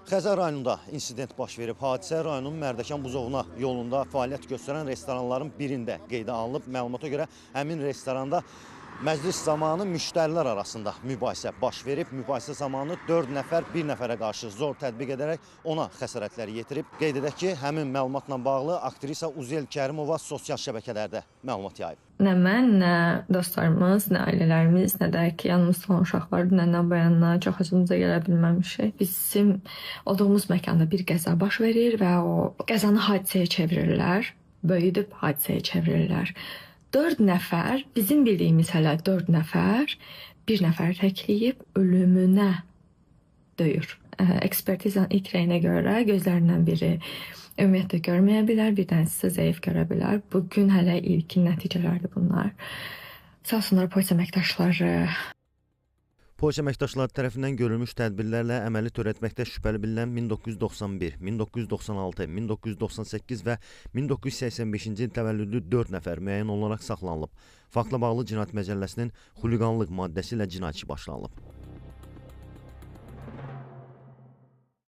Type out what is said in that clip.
Xəzər rayonunda insident baş verib. Hadisə rayonun Mərdəkan Buzovna yolunda fəaliyyət göstərən restoranların birində qeydə alınıb. Məlumata görə həmin restoranda məclis zamanı müştərilər arasında mübahisə baş verib. Mübahisə zamanı 4 nəfər bir nəfərə qarşı zor tətbiq edərək ona xəsarətlər yetirib. Qeyd edək ki, həmin məlumatla bağlı aktrisa Uzel Kərimova sosial şəbəkələrdə məlumat yayıb. Nə mən, nə dostlarımız, nə ailələrimiz, nə də ki, yanımızda olan uşaqlar dünəndən bu yana çox özümüzə gələ bilməmişik. Bizim olduğumuz məkanda bir qəza baş verir və o qəzanı hadisəyə çevirirlər, böyüdüb hadisəyə çevirirlər. 4 nəfər, bizim bildiyimiz hələ 4 nəfər, bir nəfər təkləyib ölümünə döyür. Ekspertizanın ilk rəyinə görə gözlərindən biri ümumiyyətlə görməyə bilər, bir dənəsi zəif görə bilər. Bugün hələ ilkin nəticələrdir bunlar. Sağ olsunlar polis əməkdaşları. Polis əməkdaşları tərəfindən görülmüş tədbirlərlə əməli törətməkdə şübhəli bilinən 1991, 1996, 1998 və 1985-ci il təvəllüdlü 4 nəfər müəyyən olaraq saxlanılıb. Faktla bağlı Cinayət Məcəlləsinin xuliqanlıq maddəsi ilə cinayət işi başlanılıb.